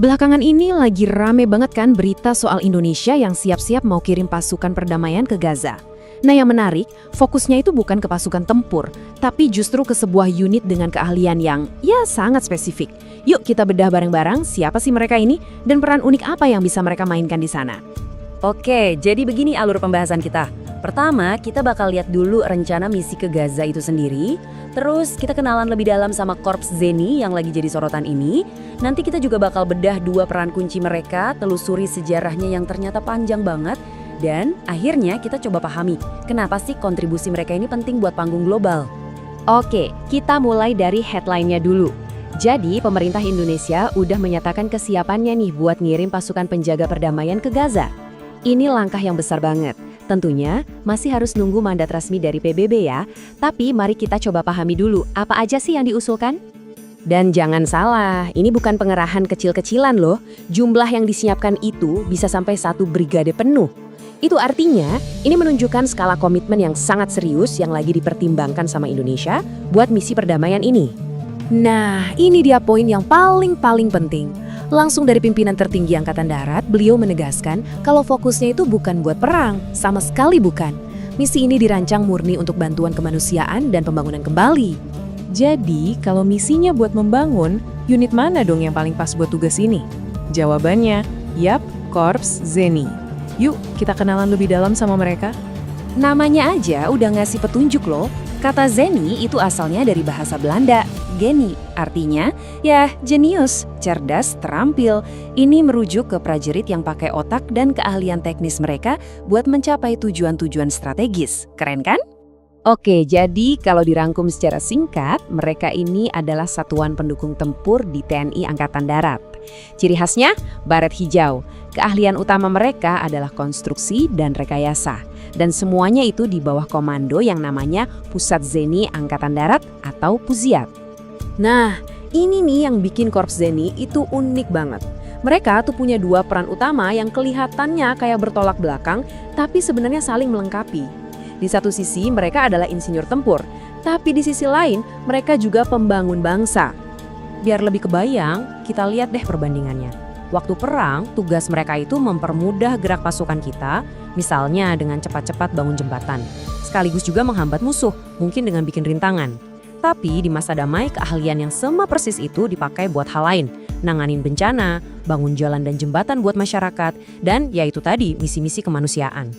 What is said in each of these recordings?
Belakangan ini lagi rame banget kan berita soal Indonesia yang siap-siap mau kirim pasukan perdamaian ke Gaza. Nah yang menarik, fokusnya itu bukan ke pasukan tempur, tapi justru ke sebuah unit dengan keahlian yang ya sangat spesifik. Yuk kita bedah bareng-bareng siapa sih mereka ini dan peran unik apa yang bisa mereka mainkan di sana. Oke, jadi begini alur pembahasan kita. Pertama, kita bakal lihat dulu rencana misi ke Gaza itu sendiri. Terus kita kenalan lebih dalam sama Korps Zeni yang lagi jadi sorotan ini. Nanti kita juga bakal bedah dua peran kunci mereka, telusuri sejarahnya yang ternyata panjang banget. Dan akhirnya kita coba pahami kenapa sih kontribusi mereka ini penting buat panggung global. Oke, kita mulai dari headline-nya dulu. Jadi pemerintah Indonesia udah menyatakan kesiapannya nih buat ngirim pasukan penjaga perdamaian ke Gaza. Ini langkah yang besar banget. Tentunya masih harus nunggu mandat resmi dari PBB ya. Tapi mari kita coba pahami dulu apa aja sih yang diusulkan. Dan jangan salah, ini bukan pengerahan kecil-kecilan loh. Jumlah yang disiapkan itu bisa sampai 1 brigade penuh. Itu artinya ini menunjukkan skala komitmen yang sangat serius yang lagi dipertimbangkan sama Indonesia buat misi perdamaian ini. Nah, ini dia poin yang paling penting. Langsung dari pimpinan tertinggi Angkatan Darat, beliau menegaskan kalau fokusnya itu bukan buat perang, sama sekali bukan. Misi ini dirancang murni untuk bantuan kemanusiaan dan pembangunan kembali. Jadi, kalau misinya buat membangun, unit mana dong yang paling pas buat tugas ini? Jawabannya, yap, Korps Zeni. Yuk, kita kenalan lebih dalam sama mereka. Namanya aja udah ngasih petunjuk loh. Kata Zeni itu asalnya dari bahasa Belanda, Geni, artinya ya jenius, cerdas, terampil. Ini merujuk ke prajurit yang pakai otak dan keahlian teknis mereka buat mencapai tujuan-tujuan strategis. Keren kan? Oke, jadi kalau dirangkum secara singkat, mereka ini adalah satuan pendukung tempur di TNI Angkatan Darat. Ciri khasnya, baret hijau. Keahlian utama mereka adalah konstruksi dan rekayasa. Dan semuanya itu di bawah komando yang namanya Pusat Zeni Angkatan Darat atau Puziat. Nah, ini nih yang bikin Korps Zeni itu unik banget. Mereka tuh punya dua peran utama yang kelihatannya kayak bertolak belakang, tapi sebenarnya saling melengkapi. Di satu sisi mereka adalah insinyur tempur, tapi di sisi lain mereka juga pembangun bangsa. Biar lebih kebayang, kita lihat deh perbandingannya. Waktu perang, tugas mereka itu mempermudah gerak pasukan kita, misalnya dengan cepat-cepat bangun jembatan. Sekaligus juga menghambat musuh, mungkin dengan bikin rintangan. Tapi di masa damai, keahlian yang sama persis itu dipakai buat hal lain. Nanganin bencana, bangun jalan dan jembatan buat masyarakat, dan yaitu tadi, misi-misi kemanusiaan.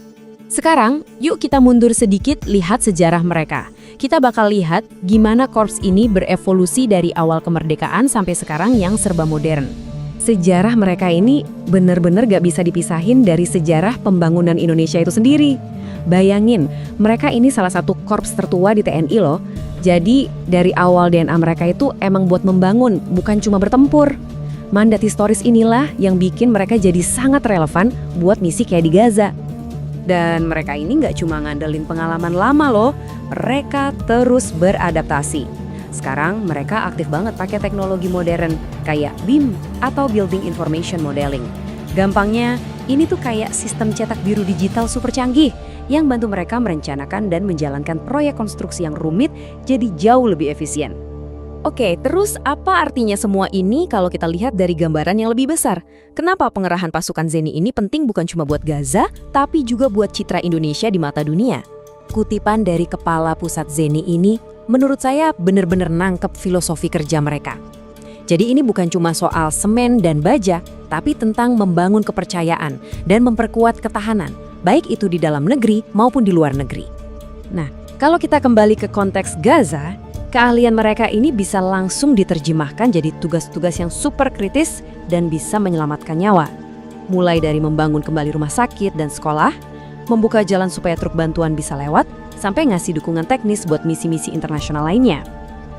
Sekarang, yuk kita mundur sedikit lihat sejarah mereka. Kita bakal lihat gimana korps ini berevolusi dari awal kemerdekaan sampai sekarang yang serba modern. Sejarah mereka ini benar-benar gak bisa dipisahin dari sejarah pembangunan Indonesia itu sendiri. Bayangin, mereka ini salah satu korps tertua di TNI loh. Jadi dari awal DNA mereka itu emang buat membangun, bukan cuma bertempur. Mandat historis inilah yang bikin mereka jadi sangat relevan buat misi kayak di Gaza. Dan mereka ini gak cuma ngandelin pengalaman lama loh, mereka terus beradaptasi. Sekarang mereka aktif banget pakai teknologi modern kayak BIM atau Building Information Modeling. Gampangnya, ini tuh kayak sistem cetak biru digital super canggih yang bantu mereka merencanakan dan menjalankan proyek konstruksi yang rumit jadi jauh lebih efisien. Oke, terus apa artinya semua ini kalau kita lihat dari gambaran yang lebih besar? Kenapa pengerahan pasukan Zeni ini penting bukan cuma buat Gaza, tapi juga buat citra Indonesia di mata dunia? Kutipan dari Kepala Pusat Zeni ini menurut saya benar-benar nangkep filosofi kerja mereka. Jadi ini bukan cuma soal semen dan baja, tapi tentang membangun kepercayaan dan memperkuat ketahanan, baik itu di dalam negeri maupun di luar negeri. Nah, kalau kita kembali ke konteks Gaza, keahlian mereka ini bisa langsung diterjemahkan jadi tugas-tugas yang super kritis dan bisa menyelamatkan nyawa. Mulai dari membangun kembali rumah sakit dan sekolah, membuka jalan supaya truk bantuan bisa lewat, sampai ngasih dukungan teknis buat misi-misi internasional lainnya.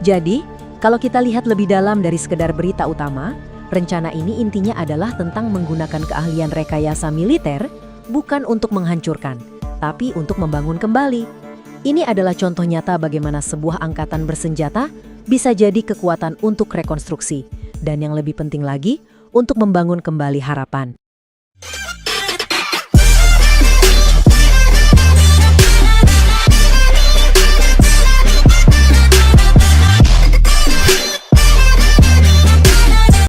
Jadi, kalau kita lihat lebih dalam dari sekedar berita utama, rencana ini intinya adalah tentang menggunakan keahlian rekayasa militer bukan untuk menghancurkan, tapi untuk membangun kembali. Ini adalah contoh nyata bagaimana sebuah angkatan bersenjata bisa jadi kekuatan untuk rekonstruksi, dan yang lebih penting lagi, untuk membangun kembali harapan.